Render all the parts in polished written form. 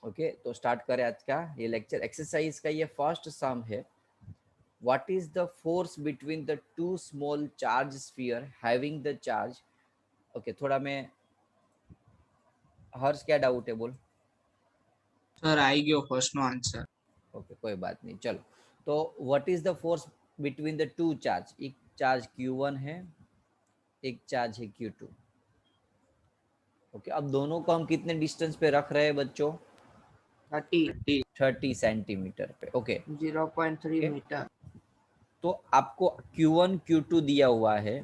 Okay तो start करें आज का ये लेक्चर। एक्सरसाइज का ये फर्स्ट सम है। What is the force between the two small charge sphere having the charge. Okay थोड़ा मैं हर्ष क्या डाउट है बोल। सर आई गयो फर्स्ट नो आंसर। ओके कोई बात नहीं चलो। तो what is the force between the two charge. एक चार्ज Q1 है, एक चार्ज है Q2। ओके अब दोनों को हम कितने डिस्टेंस पे रख रहे हैं बच्चों। 30 30 सेंटीमीटर पे। Okay 0.3 metre. तो आपको Q1 Q2 दिया हुआ है।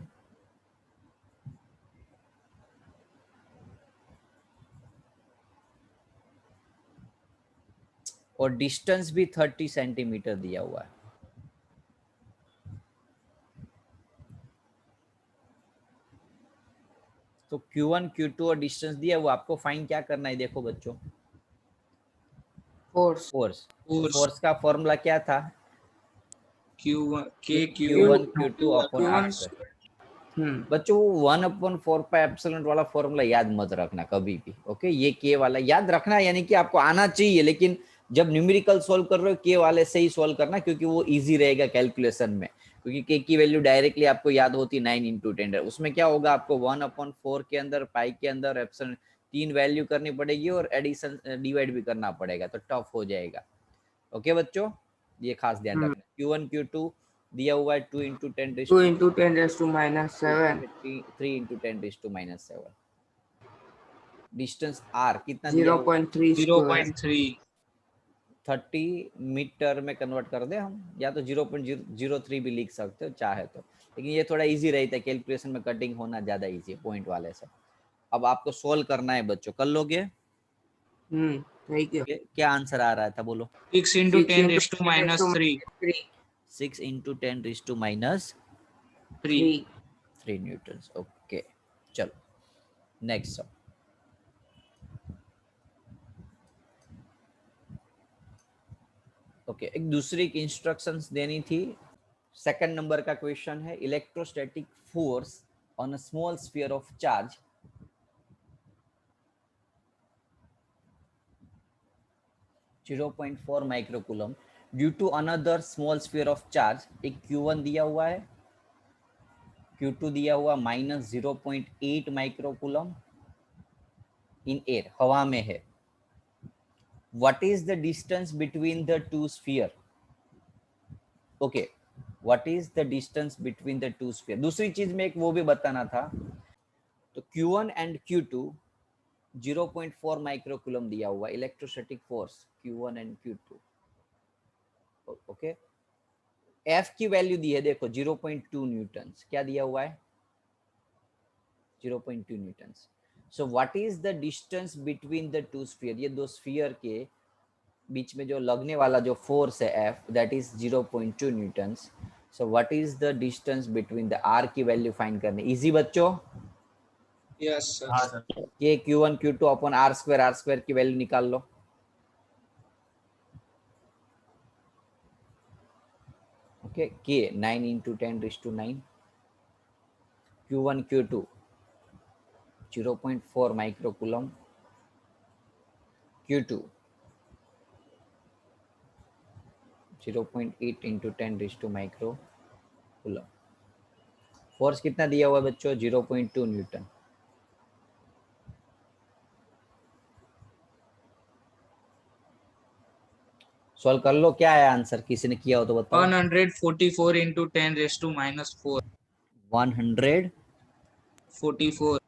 और डिस्टेंस भी 30 सेंटीमीटर दिया हुआ है। तो Q1 Q2 और डिस्टेंस दिया हुआ, आपको फाइंड क्या करना है। देखो बच्चों फोर्स फोर्स। तो फोर्स का फॉर्मूला क्या था। Q1 Q2 upon R square. बच्चों वो 1/4 वाला फॉर्मूला याद मत रखना कभी भी। ओके ये के वाला याद रखना, यानी कि आपको आना चाहिए, लेकिन जब न्यूमेरिकल सॉल्व कर रहे हो के वाले से ही सॉल्व करना, क्योंकि वो इजी रहेगा कैलकुलेशन में। क्योंकि के की वैल्यू डायरेक्टली आपको याद होती 9 × 10। उसमें क्या होगा, आपको 1/4 के अंदर पाई के अंदर एप्सिलॉन 3 वैल्यू करनी पड़ेगी और एडिशन डिवाइड भी करना पड़ेगा, तो टफ हो जाएगा। ओके बच्चों ये खास ध्यान रखना। Q1 Q2 दिया हुआ है 2 × 10 2 × 10⁻⁷ 3 × 10⁻⁷। डिस्टेंस R कितना दिया हुआ है 0.3 स्क्वायर 30 मीटर में कन्वर्ट कर दे हम, या तो 0.03 भी लिख सकते हो चाहे तो, लेकिन ये थोड़ा इजी रहता है कैलकुलेशन में। कटिंग होना ज्यादा इजी है पॉइंट वाले से। अब आपको सोल्व करना है बच्चों, कर लोगे। ठीक है। क्या आंसर आ रहा था बोलो। 6 × 10⁻³ 6 × 10⁻³ 3 न्यूटन। ओके चलो नेक्स्ट सब। ओके एक दूसरी की इंस्ट्रक्शंस देनी थी। सेकंड नंबर का क्वेश्चन है, electrostatic force on a small sphere of charge 0.4 microcoulomb due to another small sphere of charge. एक Q1 दिया हुआ है, Q2 दिया हुआ -0.8 माइक्रोकूलम इन एयर, हवा में है। What is the distance between the two sphere. Okay what is the distance between the two sphere. दूसरी चीज में एक वो भी बताना था। तो Q1 एंड Q2 0.4 माइक्रोकूलम दिया हुआ electrostatic force Q1 and Q2। Okay F की वैल्यू दी है देखो 0.2 न्यूटन। क्या दिया हुआ है 0.2 Newton. So what is the distance between the two sphere. ये दो स्फीयर के बीच में जो लगने वाला जो फोर्स है F, that is 0.2 Newton. So what is the distance between the R की वैल्यू फाइंड करनी। इजी बच्चों। Yes sir. के Q1 Q2 upon R square की वैल्यू निकाल लो। ओके के 9 × 10⁻⁹ Q1 Q2 0.4 microcoulomb, Q2 0.8 × 10⁻² microcoulomb. Force कितना दिया हुआ है बच्चों 0.2 न्यूटन। सॉल्व कर लो। क्या है आंसर, किसी ने किया हो तो बताओ। 144 × 10⁻⁴ 100 44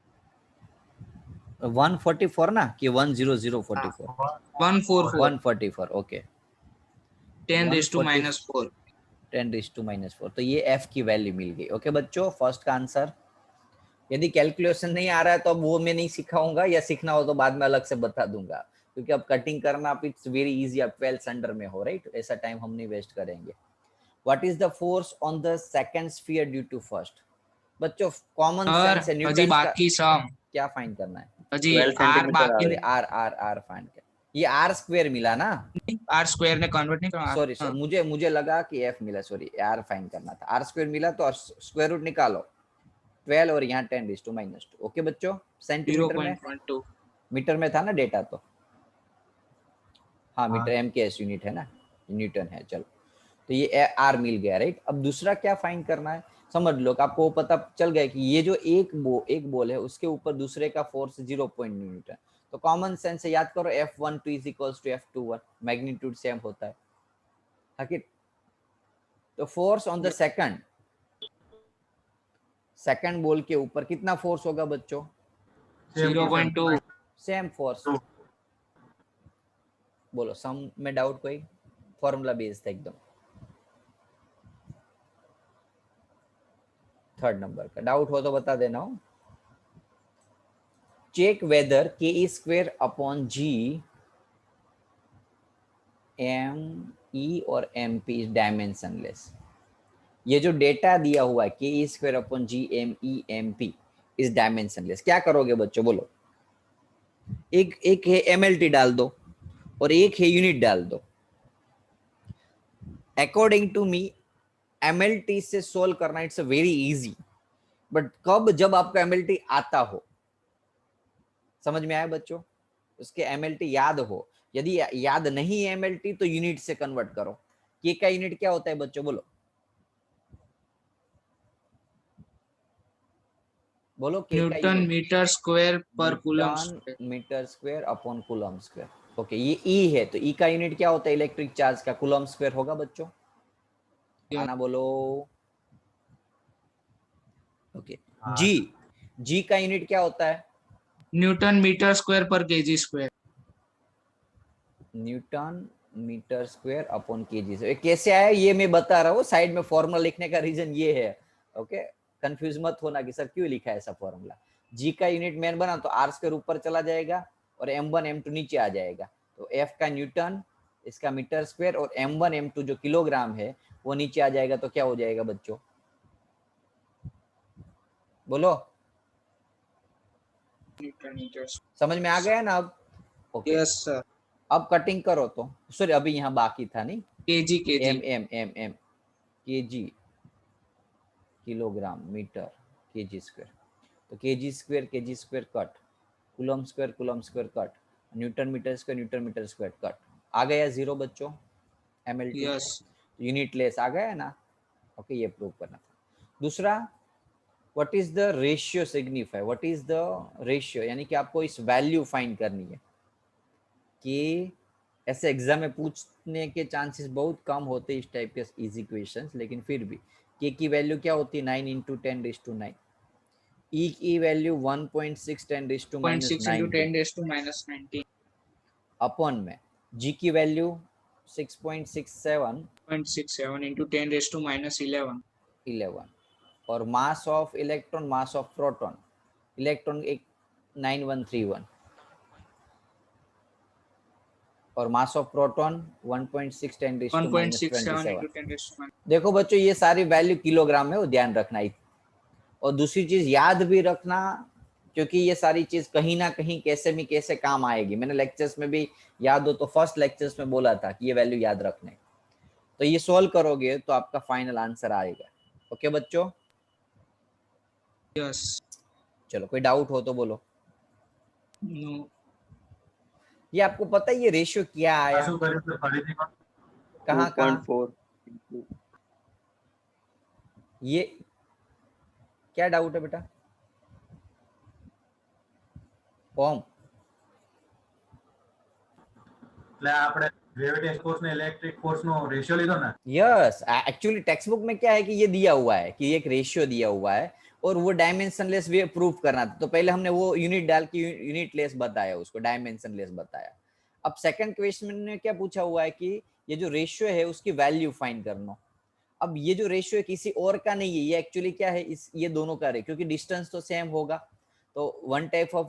144 ना कि 10044 144 144। ओके 10⁻⁴। 10⁻⁴ तो ये F की वैल्यू मिल गई। ओके बच्चों फर्स्ट का आंसर। यदि कैलकुलेशन नहीं आ रहा है तो अब वो मैं नहीं सिखाऊंगा, या सीखना हो तो बाद में अलग से बता दूंगा, क्योंकि अब कटिंग करना आप इट्स वेरी इजी। आप 12th स्टैंडर्ड में हो राइट, ऐसा टाइम हम नहीं वेस्ट करेंगे। What is the force on the second sphere due to first. बच्चों कॉमन सर सेंस है हजी न्यूटन का। बाकी सम क्या फाइंड करना है हजी 12 आर सेंटीमीटर बाकी sorry r r r find कर। ये R स्क्वायर मिला ना। आर स्क्वायर ने कन्वर्ट नहीं करना। सॉरी सर मुझे लगा कि F मिला, सॉरी R फाइंड करना था। R स्क्वायर मिला तो स्क्वायर रूट निकालो 12 और यहाँ 10⁻²। ओके बच्चों सेंटीमीटर में 0.12 मीटर में था ना डेटा तो। हाँ मीटर एम के एस यूनिट है ना, न्यूटन है। चलो तो ये आर मिल गया राइट। अब दूसरा क्या फाइंड करना है, समझ लो कि आपको पता चल गया कि ये जो एक बॉल है उसके ऊपर दूसरे का फोर्स 0.9 न्यूटन। तो कॉमन सेंस से याद करो F12 is equals to F21, magnitude same होता है। तो force on the second ball के ऊपर कितना फोर्स होगा बच्चों? 0.2 सेम फोर्स। बोलो सम में डाउट कोई? फॉर्मूला बेस्ड एकदम। थर्ड नंबर का डाउट हो तो बता देना हो। Check whether K E square upon G M E और एम पी इज डायमेंशनलेस। ये जो डेटा दिया हुआ है K E square upon G M E M P is dimensionless, क्या करोगे बच्चों बोलो? एक है एमएलटी डाल दो और एक है यूनिट डाल दो। अकॉर्डिंग टू मी एमएलटी से सोल्व करना इट्स वेरी इजी, बट कब? जब आपको एमएलटी आता हो। समझ में आया बच्चों? उसके एमएलटी याद हो। यदि याद नहीं है एमएलटी तो यूनिट से कन्वर्ट करो। के का यूनिट क्या होता है बच्चों बोलो? बोलो के का न्यूटन यूनिट? मीटर स्क्वायर पर coulomb newton metre square upon coulomb square. Okay ये ई है तो ई का यूनिट क्या होता है इलेक्ट्रिक चार्ज का? कूलम स्क्वायर होगा बच्चों। आना बोलो। ओके जी, जी का यूनिट क्या होता है? न्यूटन मीटर स्क्वायर पर KG square. Newton metre square upon KG से। कैसे आया ये मैं बता रहा हूँ, साइड में फॉर्मूला लिखने का रीजन ये है। ओके कंफ्यूज मत होना कि सर क्यों लिखा है ऐसा फॉर्मूला। जी का यूनिट मैन बना तो आर स्क्वायर ऊपर चला जाएगा और m1 m2 नीचे आ जाएगा। तो एफ का न्यूटन, इसका मीटर स्क्वायर और m1 m2 जो किलोग्राम है वो नीचे आ जाएगा। तो क्या हो जाएगा बच्चों बोलो? न्यूटन मीटर समझ में आ गया ना अब? Okay yes sir. अब कटिंग करो तो सॉरी अभी यहाँ बाकी था नहीं। KG kg M K G kilogram metre kg square. तो kg square cut, coulomb square cut, newton metre square cut. आ गया जीरो बच्चों एमएलटी? यस यूनिट लेस आ गया है ना? ओके ये प्रूव करना था। दूसरा what is the ratio signify, what is the ratio, यानी कि आपको इस वैल्यू फाइंड करनी है। कि ऐसे एग्जाम में पूछने के चांसेस बहुत कम होते हैं इस टाइप के इजी क्वेश्चंस, लेकिन फिर भी के की वैल्यू क्या होती है? 9 इंटू 10⁻⁹। ई की वैल्यू 1.6 10⁻⁻⁹ 6 into 10⁻⁻⁹ अपॉन में जी की वैल्यू 6.67 0.67 into 10⁻⁻11 11 और mass of electron, mass of proton, electron एक 9131 और मास ऑफ प्रोटॉन 1.6 1.67 10⁻27। into 10⁻⁻. देखो बच्चों ये सारी वैल्यू किलोग्राम में, वो ध्यान रखना। और दूसरी चीज याद भी रखना, क्योंकि ये सारी चीज कहीं ना कहीं कैसे भी कैसे काम आएगी। मैंने लेक्चर्स में भी याद हो तो फर्स्ट लेक्चर्स में बोला था कि ये वैल्यू याद रखने। तो ये सॉल्व करोगे तो आपका फाइनल आंसर आएगा। ओके बच्चों? यस चलो कोई डाउट हो तो बोलो। नो ये आपको पता है ये रेशियो क्या आया? कहाँ कहाँ 2.4 ये क्या डाउट है बेटा? ओम આપણે ગ્રેવિટેશન ફોર્સ ને ઇલેક્ટ્રિક ફોર્સ નો રેશિયો લીધો ને यस एक्चुअली टेक्स्ट बुक में क्या है कि ये दिया हुआ है कि एक रेशियो दिया हुआ है और वो डायमेंशनलेस भी प्रूफ करना था। तो पहले हमने वो यूनिट डाल के यूनिट लेस बताया, उसको डायमेंशनलेस बताया। अब सेकंड क्वेश्चन में क्या पूछा हुआ है कि ये जो रेशियो है उसकी वैल्यू फाइंड करना। अब ये जो रेशियो है किसी और का नहीं है, ये एक्चुअली क्या है ये दोनों का है, क्योंकि डिस्टेंस तो सेम होगा। तो वन टाइप ऑफ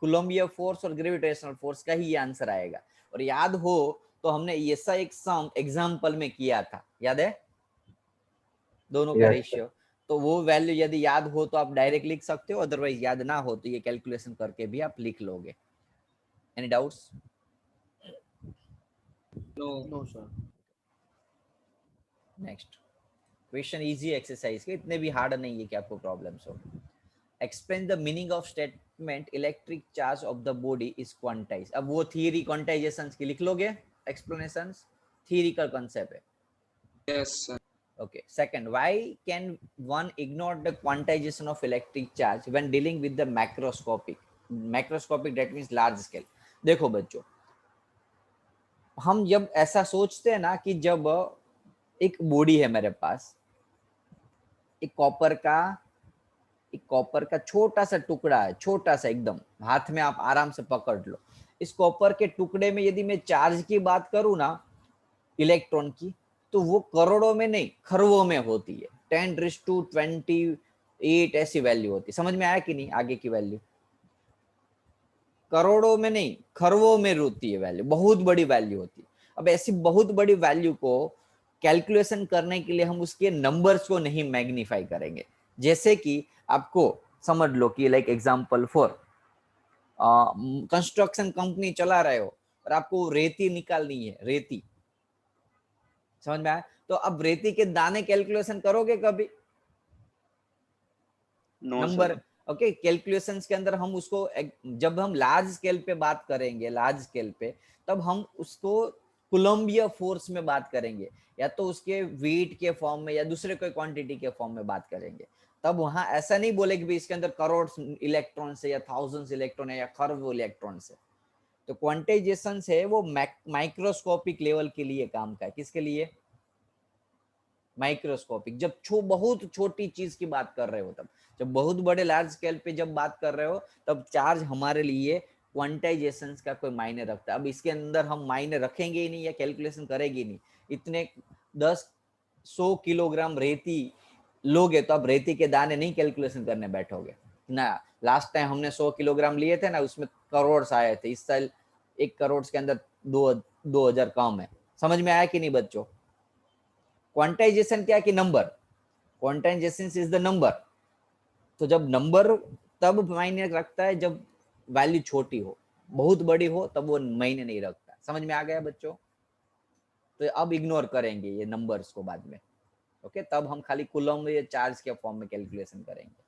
कूलम्बिया फोर्स और ग्रेविटेशनल फोर्स का ही ये आंसर आएगा। और याद हो तो हमने ऐसा एक सम एग्जाम्पल में किया था, याद है? दोनों का रेशियो। तो वो वैल्यू यदि याद हो तो आप डायरेक्ट लिख सकते हो, अदरवाइज याद ना हो तो ये कैलकुलेशन करके भी आप लिख लोगे। Any doubts? No sir. Next question easy exercise के, इतने भी हार्ड नहीं है कि आपको प्रॉब्लम्स हो। Explain the meaning of meant electric charge of the body is quantized. अब वो theory quantizations की लिख लोगे, explanations, theoretical concept है. Yes, sir. Okay. Second, why can one ignore the quantization of electric charge when dealing with the macroscopic? Macroscopic that means large scale. देखो बच्चों, हम जब ऐसा सोचते हैं ना कि जब एक बॉडी है मेरे पास, एक कॉपर का छोटा सा टुकड़ा है, छोटा सा एकदम, हाथ में आप आराम से पकड़ लो. इस कॉपर के टुकड़े में यदि मैं चार्ज की बात करूं ना, इलेक्ट्रॉन की, तो वो करोड़ों में नहीं, खरवों में होती है. 10⁻28 ऐसी वैल्यू होती है. समझ में आया कि नहीं आगे की वैल्यू? करोड़ों में नहीं, खरवों में होती है वैल्यू, बहुत बड़ी वैल्यू होती है. अब ऐसी बहुत बड़ी वैल्यू को कैलकुलेशन करने के लिए हम उसके नंबर्स को नहीं मैग्नीफाई करेंगे. जैसे कि आपको समझ लो कि like example for construction company चला रहे हो और आपको रेती निकालनी है, रेती. समझ में आया? तो अब रेती के दाने कैलकुलेशन करोगे कभी? नंबर. ओके, कैलकुलेशंस के अंदर हम उसको, जब हम लार्ज स्केल पे बात करेंगे, लार्ज स्केल पे, तब हम उसको कोलंबिया फोर्स में बात करेंगे, या तो उसके वेट के फॉर्म में या दूसरे कोई क्वांटिटी के फॉर्म में बात करेंगे. तब वहां ऐसा नहीं बोले कि इसके अंदर करोड़ इलेक्ट्रॉन है या थाउजेंड्स इलेक्ट्रॉन है या खरब इलेक्ट्रॉन है. तो क्वांटाइजेशन है वो माइक्रोस्कोपिक लेवल के लिए काम का है. किसके लिए? माइक्रोस्कोपिक. जब बहुत छोटी चीज की बात कर रहे हो, तब जब बहुत बड़े लार्ज स्केल पे जब बात कर रहे हो, तब चार्ज हमारे लिए क्वांटाइजेशन का कोई मायने रखता है. अब इसके अंदर हम मायने रखेंगे ही नहीं या कैलकुलेशन करेंगे ही नहीं. इतने 10-100 किलोग्राम रेती लोगे तो अब रेती के दाने नहीं कैलकुलेशन करने बैठोगे ना. लास्ट टाइम हमने 100 किलोग्राम लिए थे ना, उसमें करोड़ आए थे. इस साल 1 करोड़ के अंदर 2000 कम है. समझ में आया कि नहीं बच्चों? क्वांटाइजेशन क्या कि number. Quantization is the number. तो जब नंबर तब मायने रखता है जब वैल्यू छोटी हो, बहुत बड़ी हो तब वो मायने नहीं रखता. समझ में आ गया बच्चों? तो अब इग्नोर करेंगे ये नंबर्स को बाद में. ओके, तब हम खाली कूलम या चार्ज के फॉर्म में कैलकुलेशन करेंगे.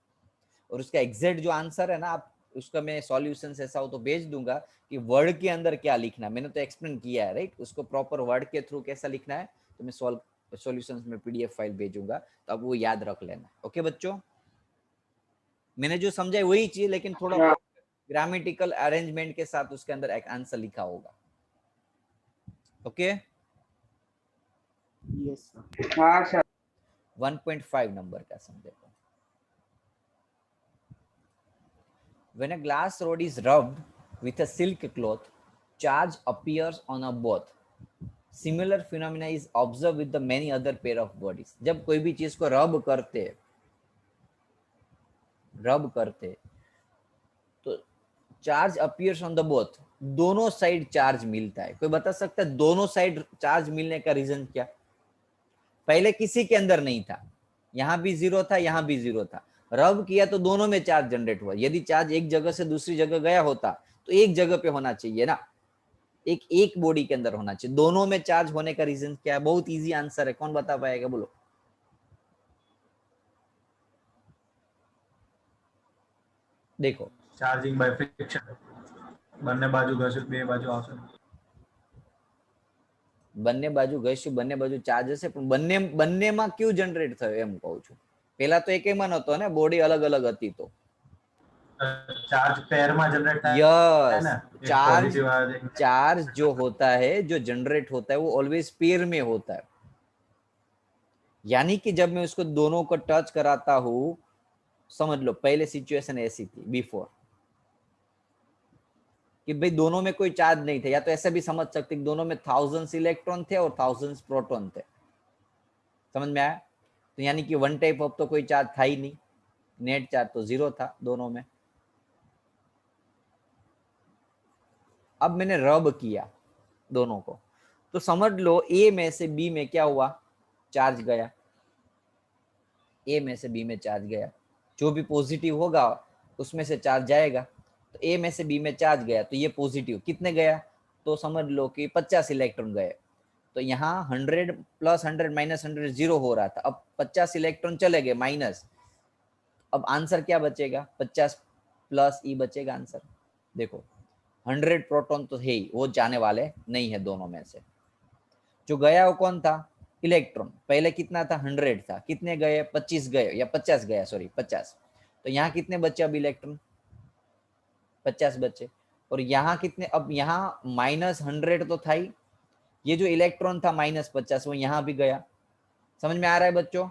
और उसका एग्जैक्ट जो आंसर है ना, आप उसका मैं सॉल्यूशन ऐसा हो तो भेज दूंगा कि वर्ड के अंदर क्या लिखना. मैंने तो एक्सप्लेन किया है, राइट? उसको प्रॉपर वर्ड के थ्रू कैसा लिखना है तो मैं सॉल्यूशंस में पीडीएफ फाइल भेजूंगा, तो अब वो याद रख लेना. ओके बच्चों, मैंने जो समझा है वही चीज, लेकिन थोड़ा ग्रामेटिकल अरेंजमेंट के साथ उसके अंदर एक आंसर लिखा होगा. Okay, yes sir. हाँ सर. 1.5 नंबर का समझे. When a glass rod is rubbed with a silk cloth, charge appears on a both. Similar phenomena is observed with the many other pair of bodies. जब कोई भी चीज को रब करते तो charge appears on the both. दोनों side charge मिलता है. कोई बता सकता है दोनों साइड चार्ज मिलने का रीजन क्या? पहले किसी के अंदर नहीं था, यहाँ भी जीरो था, यहाँ भी जीरो था. रब किया तो दोनों में चार्ज जनरेट हुआ. यदि चार्ज एक जगह से दूसरी जगह गया होता तो एक जगह पे होना चाहिए ना, एक बॉडी के अंदर होना चाहिए. दोनों में चार्ज होने का रीजन क्या है? बहुत इजी आंसर है. कौन बता पाएगा? बोलो. देखो, ચાર્જિંગ બાય ફ્રિક્શન. બંને બાજુ ઘસે બે બાજુ આવશે. બંને બાજુ ઘસ્યું, બંને બાજુ ચાર્જ હશે, પણ બંનેમાં ક્યુ જનરેટ થયો એમ કહું છું. પેલા તો એકેમાં નતો ને, બોડી અલગ અલગ હતી. તો ચાર્જ પેર માં जनरेट થાય यस, ना. चार्ज जो होता है, जो जनरेट होता है, वो ऑलवेज पेयर में होता है. यानी कि जब मैं उसको दोनों को टच कराता हूं, समझ लो पहले सिचुएशन ऐसी थी बिफोर कि भाई दोनों में कोई चार्ज नहीं थे, या तो ऐसे भी समझ सकते कि दोनों में थाउजेंड्स इलेक्ट्रॉन थे और थाउजेंड्स प्रोटॉन थे. समझ में आया? तो यानी कि वन टाइप ऑफ तो कोई चार्ज था ही नहीं, नेट चार्ज तो जीरो था दोनों में. अब मैंने रब किया दोनों को, तो समझ लो ए में से बी में क्या हुआ? चार्ज गया. ए में से बी में चार्ज गया. जो भी पॉजिटिव होगा उसमें से चार्ज जाएगा. तो ए में से बी में चार्ज गया तो ये पॉजिटिव कितने गया? तो समझ लो कि 50 इलेक्ट्रॉन गए. तो यहाँ 100 + 100 - 100 जीरो हो रहा था. अब 50 इलेक्ट्रॉन चले गए माइनस. अब आंसर क्या बचेगा? 50 प्लस ई बचेगा आंसर। देखो 100 प्रोटॉन तो है ही, वो जाने वाले नहीं है दोनों में से। जो गया वो कौन था? इलेक्ट्रॉन। पहले कितना था? 100 था। कितने गए? 25 गए या 50 गया, सॉरी 50। तो यहाँ कितने बचे अब इलेक्ट्रॉन? 50 बचे। और यहाँ कितने? अब यहाँ -100 तो था ही, ये जो इलेक्ट्रॉन था -50 वो यहाँ भी गया। समझ में आ रहा है बच्चों?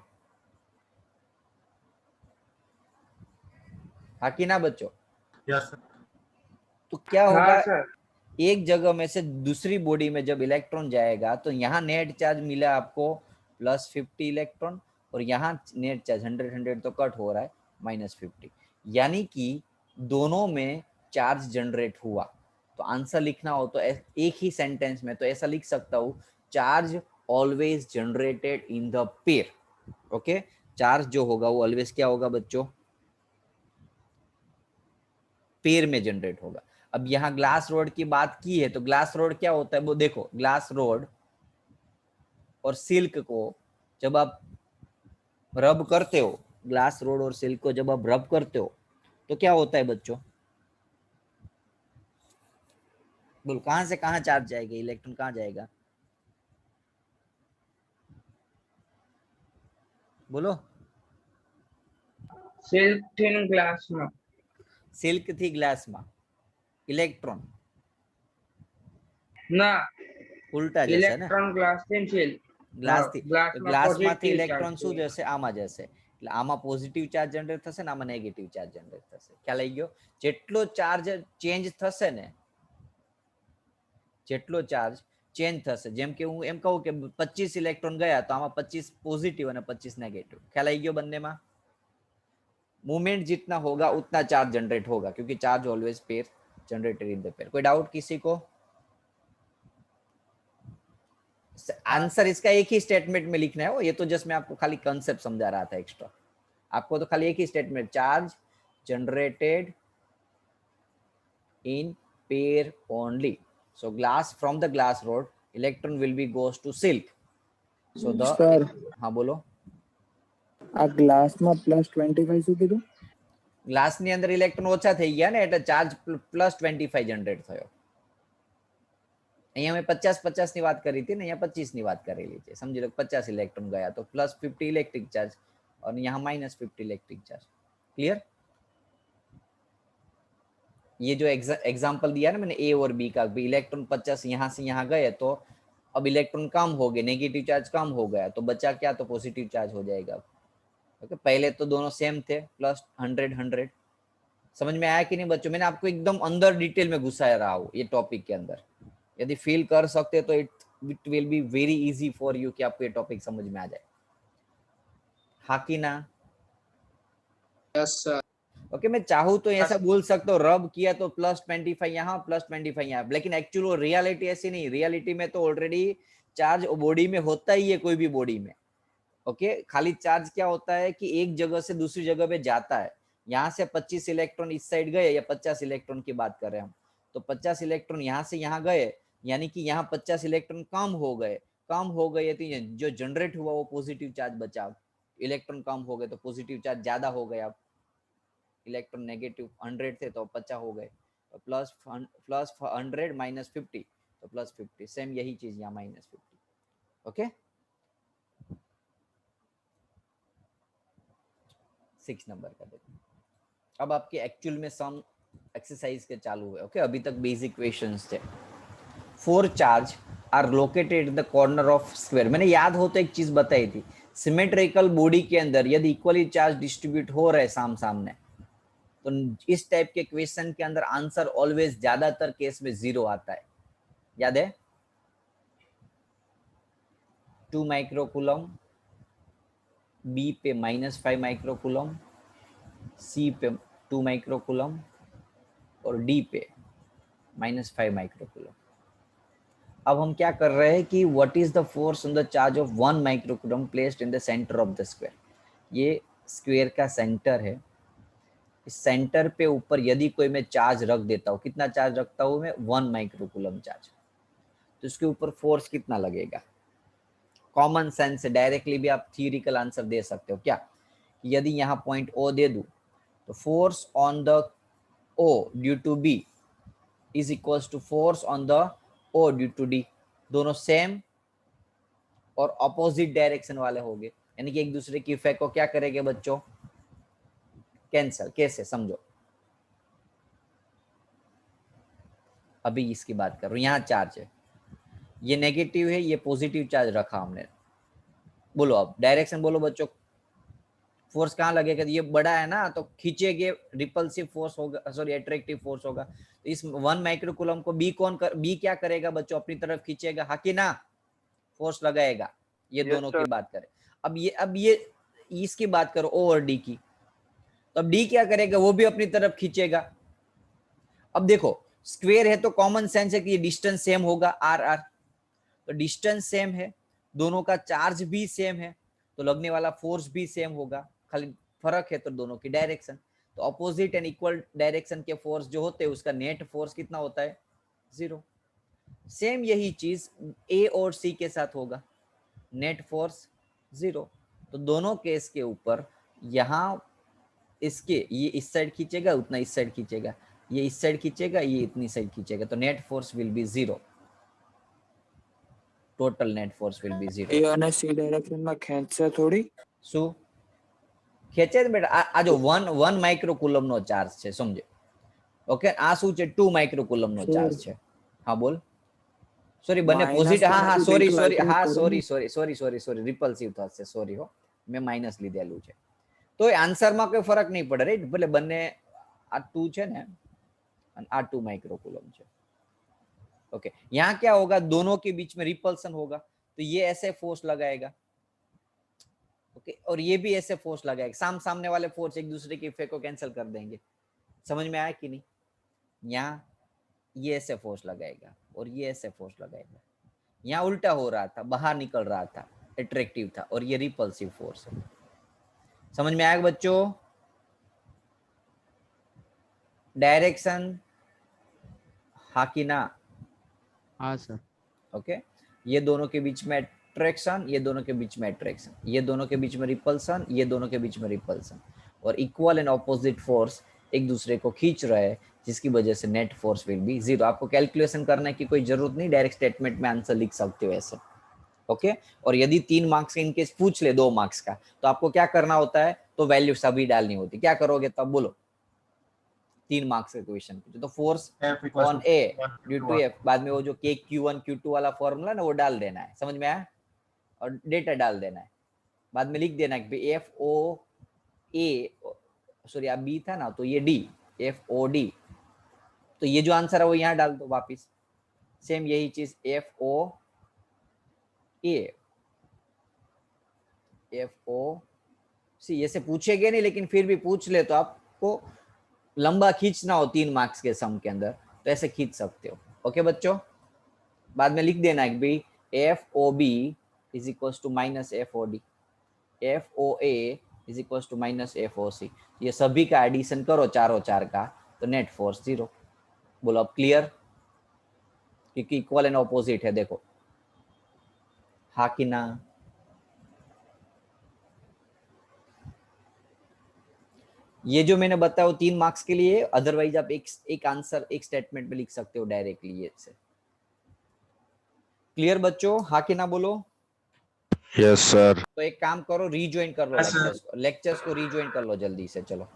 हाँ कि ना बच्चों? Yes sir. तो क्या हाँ होगा, सर। एक जगह में से दूसरी बॉडी में जब इलेक्ट्रॉन जाएगा तो यहाँ नेट चार्ज मिला आपको +50 इलेक्ट्रॉन, और यहाँ नेट चार्ज 100 तो कट हो रहा है -50, यानी कि दोनों में चार्ज जनरेट हुआ। तो आंसर लिखना हो तो एक ही सेंटेंस में तो ऐसा लिख सकता हूँ, charge always generated in the pair. Okay, charge जो होगा वो ऑलवेज क्या होगा बच्चों? पेयर में जनरेट होगा। अब यहाँ ग्लास रोड की बात की है तो ग्लास रोड क्या होता है वो देखो, ग्लास रोड और सिल्क को जब आप रब करते हो, ग्लास रोड और सिल्क को जब आप रब करते हो तो क्या होता है बच्चों? बोलो कहां से कहां चार्ज जाएगा, इलेक्ट्रॉन कहां जाएगा? बोलो। सिल्क थिन ग्लास में। सिल्क थी ग्लास में, इलेक्ट्रॉन ના ઉલટા જશે ને, ઇલેક્ટ્રોન ગ્લાસ થી સિલ્ક ગ્લાસ થી ગ્લાસમાં ગ્લાસ માંથી પોઝિટિવ ઇલેક્ટ્રોન ચાર્જ શું જશે? આમાં જશે, એટલે આમાં પોઝિટિવ ચાર્જ જનરેટ થશે ને આમાં નેગેટિવ ચાર્જ જનરેટ થશે। ખ્યાલ આવી ગયો? જેટલો ચાર્જ ચેન્જ થશે ને, જેટલો ચાર્જ ચેન્જ થશે, જેમ કે હું એમ કહું કે 25 ઇલેક્ટ્રોન ગયા તો આમાં 25 પોઝિટિવ અને 25 नेगेटिव। ख्याल आई गयो? बनने में मूवमेंट जितना होगा उतना चार्ज जनरेट होगा, क्योंकि charge always pair generated in the pair. कोई डाउट किसी को? आंसर इसका एक ही स्टेटमेंट में लिखना है वो, ये तो जस्ट मैं आपको खाली कंसेप्ट समझा रहा था एक्स्ट्रा। आपको तो खाली एक ही statement, charge generated in pair only. So glass, from the glass rod electron will be goes to silk. So the sir हाँ बोलो। આ ગ્લાસમાં +25 શું કીધું? ગ્લાસ ની અંદર ઇલેક્ટ્રોન ઓછા થઈ ગયા ને એટલે ચાર્જ +25 જનરેટ થયો। અહીંયા મેં 50-50 ની વાત કરી હતી ને, અહીંયા 25 ની વાત કરેલી છે। સમજી લો 50 ઇલેક્ટ્રોન ગયા તો +50 ઇલેક્ટ્રિક ચાર્જ और यहाँ -50 इलेक्ट्रिक चार्ज। क्लियर? ये जो एग्जाम्पल दिया ना मैंने ए और बी का, इलेक्ट्रॉन 50 यहाँ से यहाँ गए तो अब इलेक्ट्रॉन कम हो गए, नेगेटिव चार्ज कम हो गया तो बचा क्या? तो पॉजिटिव चार्ज हो जाएगा। ओके, पहले तो दोनों सेम थे, +100। समझ में आया कि नहीं बच्चों? मैंने आपको एकदम अंदर डिटेल में घुसा रहा हूँ ये टॉपिक के अंदर। यदि फील कर सकते तो it will be very easy for you कि आपको ये टॉपिक समझ में आ जाए। हाँ कि ना? Yes sir. ओके, मैं चाहूँ तो ऐसा बोल सकता हूँ, रब किया तो +25 यहाँ +25 यहाँ, लेकिन एक्चुअल रियलिटी ऐसी नहीं। रियलिटी में तो ऑलरेडी चार्ज बॉडी में होता ही है, कोई भी बॉडी में। ओके, खाली चार्ज क्या होता है कि एक जगह से दूसरी जगह पे जाता है। यहाँ से 25 इलेक्ट्रॉन इस साइड गए, या 50 इलेक्ट्रॉन की बात कर रहे हैं हम, तो 50 इलेक्ट्रॉन यहाँ से यहाँ गए, यानी कि यहाँ 50 इलेक्ट्रॉन कम हो गए। कम हो गए तो जो जनरेट हुआ वो पॉजिटिव चार्ज बचा। इलेक्ट्रॉन कम हो गए तो पॉजिटिव चार्ज ज्यादा हो गया। इलेक्ट्रॉन नेगेटिव 100 थे तो 50 हो गए, तो +100 -50 तो +50। सेम यही चीज यहाँ -50। ओके, 6 नंबर का देखो। अब आपके एक्चुअल में सम एक्सरसाइज के चालू हुए। ओके, अभी तक बेसिक क्वेश्चंस थे। 4 charge are located in the corner of square. मैंने याद हो तो एक चीज बताई थी, सिमेट्रिकल बॉडी के अंदर यदि इक्वली चार्ज डिस्ट्रीब्यूट हो रहे साम सामने तो इस टाइप के क्वेश्चन के अंदर आंसर ऑलवेज ज्यादातर केस में 0 आता है। याद है? 2 माइक्रोकूलम, बी पे -5 माइक्रोकूलम, सी पे 2 माइक्रोकूलम और डी पे -5 माइक्रोकूलम। अब हम क्या कर रहे हैं कि what is the force on the charge of 1 microcoulomb placed in the centre of the square. ये स्क्वायर का सेंटर है, इस सेंटर पे ऊपर यदि कोई मैं चार्ज रख देता हूँ, कितना चार्ज रखता हूँ मैं? 1 माइक्रोकूलम चार्ज, तो इसके ऊपर फोर्स कितना लगेगा? कॉमन सेंस से डायरेक्टली भी आप थियोरिकल आंसर दे सकते हो क्या? यदि यहाँ पॉइंट ओ दे दूं तो force on the O due to B is equals to force on the O due to D। दोनों सेम और ऑपोजिट डायरेक्शन वाले होंगे, यानी कि एक दूसरे की इफेक्ट को क्या करेंगे बच्चों, कैंसल। कैसे, समझो। अभी इसकी बात कर रहा हूं। यहाँ चार्ज है, ये नेगेटिव है, ये पॉजिटिव चार्ज रखा हमने। बोलो अब डायरेक्शन बोलो बच्चों, फोर्स कहाँ लगेगा, ये बड़ा है ना तो खींचेगे, रिपल्सिव फोर्स होगा, सॉरी अट्रैक्टिव फोर्स होगा। तो इस 1 माइक्रोकूलम को बी क्या करेगा बच्चों, अपनी तरफ खींचेगा, हाँ कि ना, फोर्स लगाएगा। ये दोनों की बात करें। अब ये इसकी बात करो O और D की, तो अब D क्या करेगा, वो भी अपनी तरफ खींचेगा। अब देखो स्क्वायर है तो कॉमन सेंस है कि ये डिस्टेंस सेम होगा R, तो डिस्टेंस सेम है, दोनों का चार्ज भी सेम है, तो लगने वाला फोर्स भी सेम होगा, खाली फर्क है तो दोनों की डायरेक्शन। तो अपोजिट एंड इक्वल डायरेक्शन के फोर्स जो होते हैं उसका नेट फोर्स कितना होता है, 0। सेम यही चीज A और C के साथ होगा, नेट फोर्स 0। तो दोनों केस के ऊपर यहाँ इसके ये इस साइड खींचेगा, उतना इस साइड खींचेगा, ये इस साइड खींचेगा, ये इतनी साइड खींचेगा, तो net force will be 0। Total net force will be 0। ए અને C ડાયરેક્શન માં ખેંચશે થોડી? શું ખેંચે છે બેટા? આ જો 1 માઇક્રોકુલમ નો ચાર્જ છે, સમજે? ઓકે, આ શું છે, 2 માઇક્રોકુલમ નો ચાર્જ છે। હા બોલ। સોરી, બંને પોઝિટિવ, હા સોરી રિપલ્સિવ થશે, સોરી હો, મેં માઇનસ લીધેલું છે। તો એ આન્સરમાં કોઈ ફરક નહીં પડે, રાઈટ? ભલે બંને આ 2 છે ને અને આ 2 माइक्रोकूलम છે। ओके, यहाँ क्या होगा, दोनों के बीच में रिपल्सन होगा, तो ये ऐसे फोर्स लगाएगा, ओके, और ये भी ऐसे फोर्स लगाएगा। सामने वाले फोर्स एक दूसरे के इफेक्ट को कैंसिल कर देंगे। समझ में आया कि नहीं? यहाँ ये ऐसे फोर्स लगाएगा और ये ऐसे फोर्स लगाएगा। यहाँ उल्टा हो रहा था, बाहर निकल रहा था, अट्रैक्टिव था, और ये रिपल्सिव फोर्स है। समझ में आया बच्चों? डायरेक्शन हाँ कि ना? हाँ सर। ओके, ये दोनों के बीच में अट्रैक्शन, ये दोनों के बीच में अट्रैक्शन, ये दोनों के बीच में रिपल्सन, ये दोनों के बीच में रिपल्सन, और इक्वल एंड ऑपोजिट फोर्स एक दूसरे को खींच रहे हैं, जिसकी वजह से नेट फोर्स विल बी 0। आपको कैलकुलेशन करने की कोई जरूरत नहीं, डायरेक्ट स्टेटमेंट में आंसर लिख सकते हो ऐसे। ओके, और यदि 3 मार्क्स का इनकेस पूछ ले 2 मार्क्स का, तो आपको क्या करना होता है, तो वैल्यू सभी डालनी होती। क्या करोगे तब बोलो? 3 मार्क्स का क्वेश्चन पूछे तो force on A due to F, बाद में वो जो के Q1 Q2 वाला फॉर्मूला ना वो डाल देना है। समझ में आया? और डेटा डाल देना है, बाद में लिख देना है कि FOA, सॉरी आप B था ना, तो ये D, FOD, तो ये जो आंसर है वो यहाँ डाल दो वापिस। सेम यही चीज FOC, ऐसे पूछेगे नहीं, लेकिन फिर भी पूछ ले तो आपको लंबा खींचना हो 3 मार्क्स के सम के अंदर, तो ऐसे खींच सकते हो। ओके बच्चों, बाद में लिख देना है कि भाई FOB is equal to minus FOD, FOA is equal to minus FOC। ये सभी का एडिशन करो, चारों चार का, तो नेट फोर्स 0। बोलो अब क्लियर? क्योंकि इक्वल एंड ऑपोजिट है, देखो हाँ कि ना? ये जो मैंने बताया वो 3 मार्क्स के लिए, अदरवाइज आप एक आंसर एक स्टेटमेंट में लिख सकते हो डायरेक्टली ये से। क्लियर बच्चों? हाँ कि ना बोलो? Yes sir. तो एक काम करो, रीज्वाइन कर लो Yes, sir. लेक्चर्स को रीज्वाइन कर लो जल्दी से, चलो।